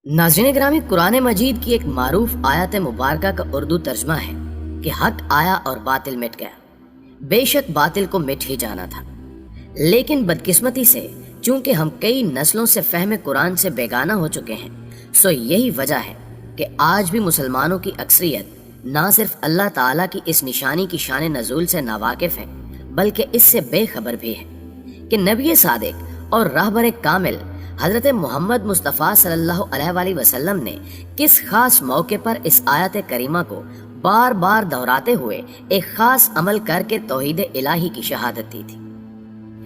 नाज़रीन ग्रामी, कुरान मजीद की एक मारूफ आयत मुबारका का उर्दू तर्जमा है कि हक आया और बातिल मिट गया। बेशक बातिल को मिट ही जाना था, लेकिन बदकिस्मती से चूंकि हम कई नस्लों से फहम कुरान से बेगाना हो चुके हैं, सो यही वजह है कि आज भी मुसलमानों की अक्सरियत ना सिर्फ अल्लाह ताला की इस निशानी की शान नज़ूल से नावाकिफ है, बल्कि इससे बेखबर भी है कि नबी सादिक और रहबर कामिल हज़रत मोहम्मद मुस्तफ़ा सल्लल्लाहु अलैहि वसल्लम ने किस खास मौके पर इस आयत करीमा को बार बार दोहराते हुए एक खास अमल करके तौहीद इलाही की शहादत दी थी,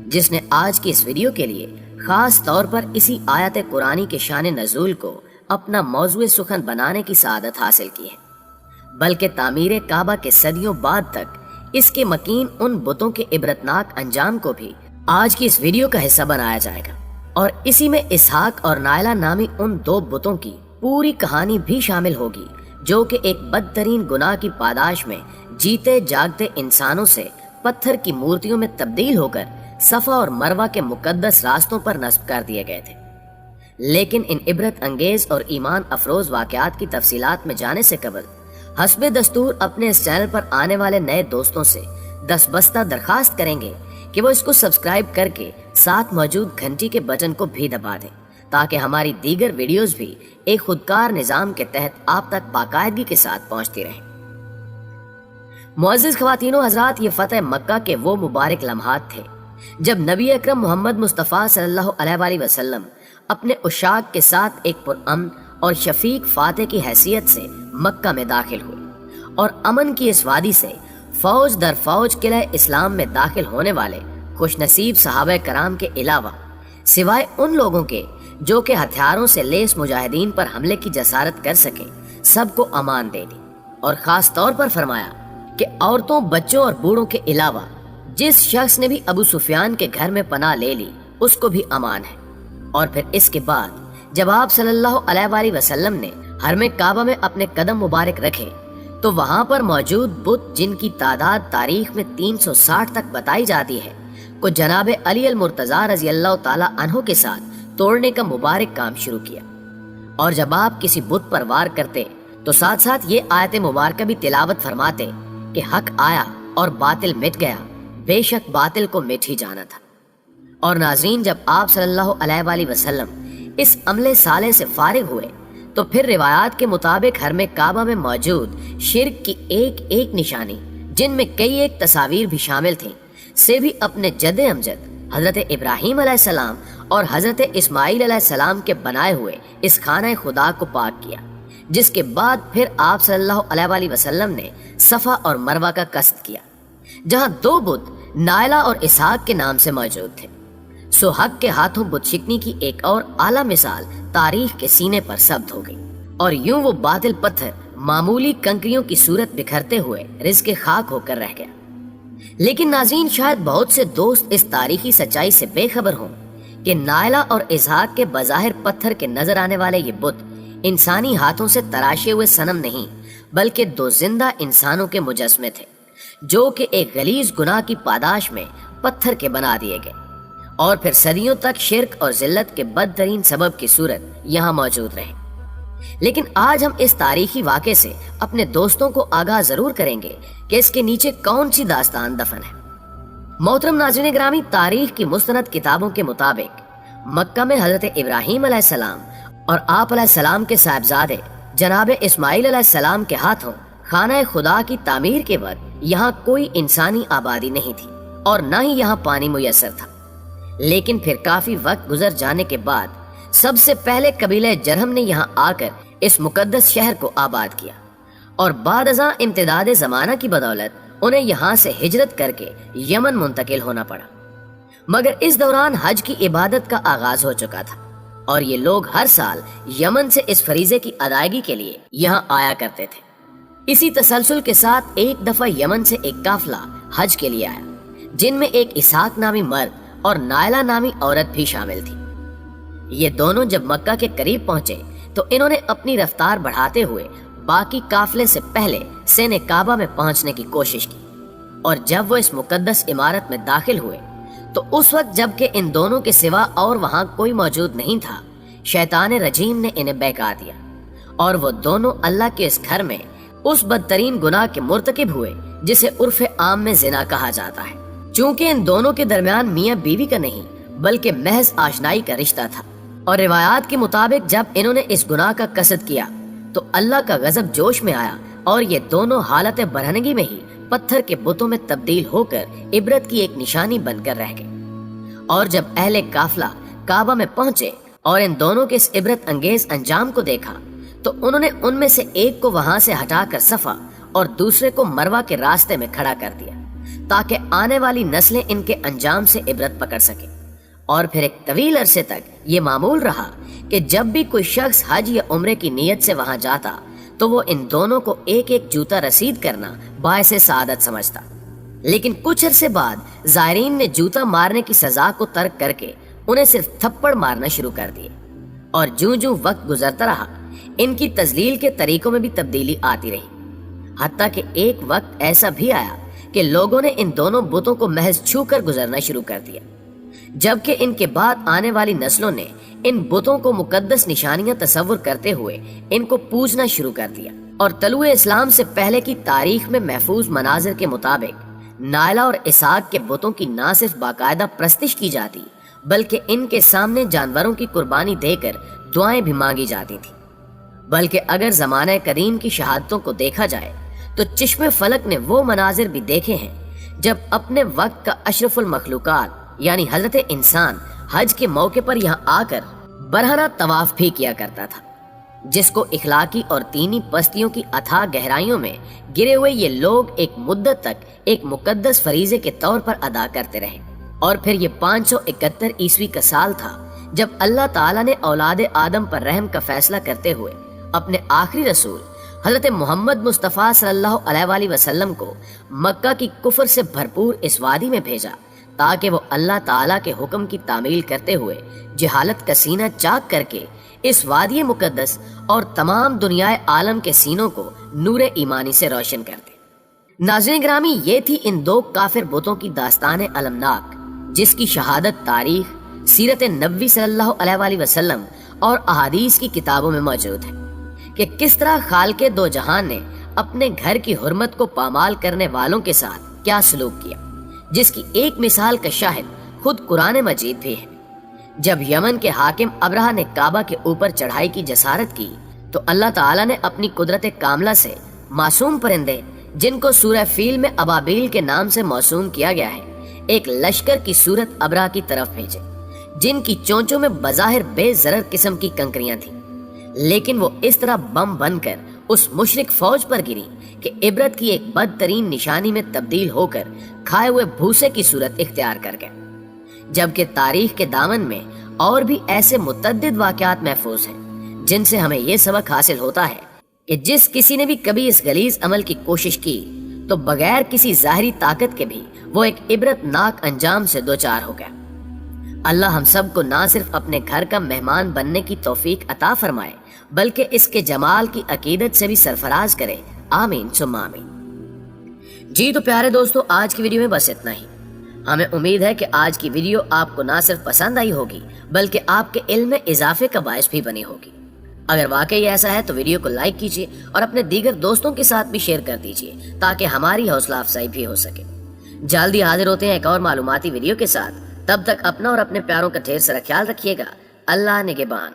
जिसने आज की इस वीडियो के लिए खास तौर पर इसी आयत कुरानी के शान नज़ूल को अपना मौज़ू सुखन बनाने की सआदत हासिल की है। बल्कि तामीर काबा के सदियों बाद तक इसके मकीन उन बुतों के इबरतनाक अंजाम को भी आज की इस वीडियो का हिस्सा बनाया जाएगा, और इसी में इसहाक और नायला नामी उन दो बुतों की पूरी कहानी भी शामिल होगी, जो कि एक बदतरीन गुनाह की पादाश में जीते जागते इंसानों से पत्थर की मूर्तियों में तब्दील होकर सफा और मरवा के मुकद्दस रास्तों पर नस्ब कर दिए गए थे। लेकिन इन इबरत अंगेज और ईमान अफरोज वाकयात की तफसीलात में जाने से कबल हस्बे दस्तूर अपने इस चैनल पर आने वाले नए दोस्तों से दसबस्ता दरखास्त करेंगे कि वो इसको सब्सक्राइब करके साथ मौजूद घंटी के बटन को भी दबा दें, ताकि हमारी दीगर वीडियोस भी एक खुदकार निज़ाम के तहत आप तक बाकायदगी के साथ पहुंचती रहें। मुअज़्ज़िज़ ख़वातीनो हज़रात, ये फ़तह मक्का के वो मुबारक लम्हात थे जब नबी अकरम मोहम्मद मुस्तफ़ा सल्लल्लाहु अलैहि वसल्लम अपने उशाक के साथ एक पुरअमन और शफीक फातह की हैसियत से मक्का में दाखिल हुए, और अमन की इस वादी से फौज दर फौज किला इस्लाम में दाखिल होने वाले खुशनसीब सहाबा कराम के अलावा सिवाय उन लोगों के जो कि हथियारों से लेस मुजाहिदीन पर हमले की जसारत कर सके, सबको अमान दे दी, और खास तौर पर फरमाया कि औरतों, बच्चों और बूढ़ों के अलावा जिस शख्स ने भी अबू सुफियान के घर में पनाह ले ली, उसको भी अमान है। और फिर इसके बाद जब आप सल्लल्लाहु अलैहि वसल्लम ने हरम काबा में अपने कदम मुबारक रखे, तो वहां पर मौजूद बुत, जिनकी तादाद तारीख में 360 तक बताई जाती है, को जनाब अली अल मुर्तज़ा रज़ी अल्लाह ताला अन्हु के साथ तोड़ने का मुबारक काम शुरू किया। और जब आप किसी बुत पर वार करते तो साथ साथ ये आयत मुबारक भी तिलावत फरमाते कि हक आया और बातिल मिट गया, बेशक बातिल को मिट ही जाना था। और नाज़रीन, जब आप सल्लल्लाहु अलैहि वसल्लम इस अमले साले से फारिग हुए, तो फिर रिवायात के मुताबिक हरम काबा में मौजूद शिर्क की एक एक निशानी, जिनमें कई एक तस्वीर भी शामिल थीं, से भी अपने जद्दे अमजद हजरत इब्राहीम अलैहिस्सलाम और हजरत इस्माईल अलैहिस्सलाम के बनाए हुए इस खाना खुदा को पाक किया, जिसके बाद फिर आप सल्लल्लाहु अलैहि वसल्लम ने सफा और मरवा का कस्द किया, जहां दो बुत नायला और इसहाक के नाम से मौजूद थे। सो हक के हाथों बुत शिकनी की एक और आला मिसाल तारीख के सीने पर सब्त हो गई, और यूं वो बातिल पत्थर मामूली कंकरियों की सूरत बिखरते हुए रिज़्क़ खाक होकर रह गया। लेकिन नाज़रीन, शायद बहुत से दोस्त इस तारीखी सच्चाई से बेखबर हों कि नायला और इसहाक के बज़ाहिर पत्थर के नजर आने वाले ये बुत इंसानी हाथों से तराशे हुए सनम नहीं, बल्कि दो जिंदा इंसानों के मुजस्मे थे, जो कि एक गलीज गुनाह की पादाश में पत्थर के बना दिए गए, और फिर सदियों तक शिर्क और जिल्लत के बदतरीन सबब की सूरत यहाँ मौजूद रहे। लेकिन आज हम इस तारीखी वाक़े से अपने दोस्तों को आगाह जरूर करेंगे कि इसके नीचे कौन सी दास्तान दफन है। मोहतरम नाज़रीन ग्रामी, तारीख की मुस्तनद किताबों के मुताबिक मक्का में हजरत इब्राहीम अलैहिस्सलाम और आप अलैहिस्सलाम के साहिबजादे जनाब इस्माईल अलैहिस्सलाम के हाथों खाना खुदा की तामीर के वक्त यहाँ कोई इंसानी आबादी नहीं थी, और न ही यहाँ पानी मुयस्सर था। लेकिन फिर काफी वक्त गुजर जाने के बाद सबसे पहले कबीले जरहम ने यहाँ आकर इस मुकद्दस शहर को आबाद किया, और बाद अज़ां इम्तिदाद ज़माना की बदौलत उन्हें यहाँ से हिजरत करके यमन मुंतकिल होना पड़ा। मगर इस दौरान हज की इबादत का आगाज हो चुका था, और ये लोग हर साल यमन से इस फरीजे की अदायगी के लिए यहाँ आया करते थे। इसी तसलसल के साथ एक दफा यमन से एक काफिला हज के लिए आया, जिनमें एक इसहाक नामी मर्द और नायला नामी औरत भी शामिल थी। ये दोनों जब मक्का के करीब पहुंचे, तो इन्होंने अपनी रफ्तार बढ़ाते हुए बाकी काफिले से पहले सेने काबा में पहुंचने की कोशिश की, और जब वो इस मुकद्दस इमारत में दाखिल हुए, तो उस वक्त जबकि इन दोनों के सिवा और वहां कोई मौजूद नहीं था, शैतान रजीम ने इन्हें बहका दिया और वो दोनों अल्लाह के इस घर में उस बदतरीन गुनाह के मुर्तकिब हुए जिसे उर्फ आम में जिना कहा जाता है। चूंकि इन दोनों के दरमियान मियां बीवी का नहीं बल्कि महज आशनाई का रिश्ता था और रिवायात के मुताबिक जब इन्होंने इस गुनाह का कसद किया तो अल्लाह का गजब जोश में आया और ये दोनों हालत बरहनगी में ही पत्थर के बुतों में तब्दील होकर इबरत की एक निशानी बनकर रह गए। और जब अहले काफिला काबा में पहुंचे और इन दोनों के इस इबरत अंगेज अंजाम को देखा तो उन्होंने उनमें से एक को वहां से हटाकर सफा और दूसरे को मरवा के रास्ते में खड़ा कर दिया ताकि आने वाली नस्लें इनके अंजाम से इबरत पकड़ सके। और फिर एक तवील अरसे तक ये मामूल रहा कि जब भी कोई शख्स हज या उम्रे की नीयत से वहां जाता तो वो इन दोनों को एक एक जूता रसीद करना बायसे सादत समझता। लेकिन कुछ अरसे बाद ज़ायरीन ने जूता मारने की सजा को तर्क करके उन्हें सिर्फ थप्पड़ मारना शुरू कर दिए और ज्यों ज्यों वक्त गुजरता रहा इनकी तजलील के तरीकों में भी तब्दीली आती रही। हत्ता कि एक वक्त ऐसा भी आया कि लोगों ने इन दोनों बुतों को महज छू कर गुजरना शुरू कर दिया, जबकि इनके बाद आने वाली नस्लों ने इन बुतों को मुकद्दस निशानियां तस्वुर करते हुए इनको पूजना शुरू कर दिया। और तलुए इस्लाम से पहले की तारीख में महफूज मनाजिर के मुताबिक नायला और इसाक के बुतों की न सिर्फ बाकायदा प्रस्तिश की जाती बल्कि इनके सामने जानवरों की कुर्बानी देकर दुआएं भी मांगी जाती थी। बल्कि अगर ज़माने कदीम की शहादतों को देखा जाए तो चिश्मे फलक ने वो मनाजिर भी देखे हैं जब अपने वक्त का अशरफुल मखलूकात यानी हजरत इंसान हज के मौके पर यहाँ आकर बरहना तवाफ भी किया करता था, जिसको इखलाकी और दीनी पस्तियों की अथाह गहराइयों में गिरे हुए ये लोग एक मुद्दत तक एक मुकद्दस फरीजे के तौर पर अदा करते रहे। और फिर ये 571 ईस्वी का साल था जब अल्लाह ताला ने औलाद आदम पर रहम का फैसला करते हुए अपने आखिरी रसूल हजरत मोहम्मद मुस्तफ़ा सल्लल्लाहु अलैहि वसल्लम को मक्का की कुफर से भरपूर इस वादी में भेजा ताकि वो अल्लाह ताला के हुक्म की तामील करते हुए जहालत का सीना चाक करके इस वादी मुकद्दस और तमाम दुनियाए आलम के सीनों को नूरे ईमानी से रोशन कर दे। नाज़रीन ग्रामी, ये थी इन दो काफिर बुतों की दास्तान अलमनाक जिसकी शहादत तारीख, सीरत नबी सल्लल्लाहु अलैहि वसल्लम और अहादीस की किताबों में मौजूद है कि किस तरह खालके दो जहान ने अपने घर की हुर्मत को पामाल करने वालों के साथ क्या सलूक किया, जिसकी एक मिसाल का शाहिद खुद कुरान मजीद भी है। जब यमन के हाकिम अबरहा ने काबा के ऊपर चढ़ाई की जसारत की तो अल्लाह ताला ने अपनी कुदरत कामला से मासूम परिंदे जिनको सूरह फील में अबाबील के नाम से मौसूम किया गया है एक लश्कर की सूरत अबरहा की तरफ भेजे, जिनकी चोंचों में बज़ाहिर बेजरर किस्म की कंकरियां थीं, लेकिन वो इस तरह बम बनकर उस मुशरिक फौज पर गिरी कि इबरत की एक बदतरीन निशानी में तब्दील होकर खाए हुए भूसे की सूरत इख्तियार कर गए। जबकि तारीख के दामन में और भी ऐसे मुतअद्दिद वाक़यात महफूज हैं जिनसे हमें ये सबक हासिल होता है कि जिस किसी ने भी कभी इस गलीज अमल की कोशिश की तो बगैर किसी ज़ाहिरी ताकत के भी वो एक इबरतनाक अंजाम से दो चार हो गया। अल्लाह हम सब को ना सिर्फ अपने घर का मेहमान बनने की तौफीक अता फरमाए बल्कि इसके जमाल की अकीदत से भी सरफराज करे। आमीन सुम्मा आमीन। जी तो प्यारे दोस्तों, आज की वीडियो में बस इतना ही। हमें उम्मीद है कि आज की वीडियो आपको ना सिर्फ पसंद आई होगी बल्कि आपके इल्म में इजाफे का बायस भी बनी होगी। अगर वाकई ऐसा है तो वीडियो को लाइक कीजिए और अपने दीगर दोस्तों के साथ भी शेयर कर दीजिए ताकि हमारी हौसला अफजाई भी हो सके। जल्दी हाजिर होते हैं एक और मालूमाती वीडियो के साथ। तब तक अपना और अपने प्यारों का ढेर सारा ख्याल रखिएगा। अल्लाह निगहबान।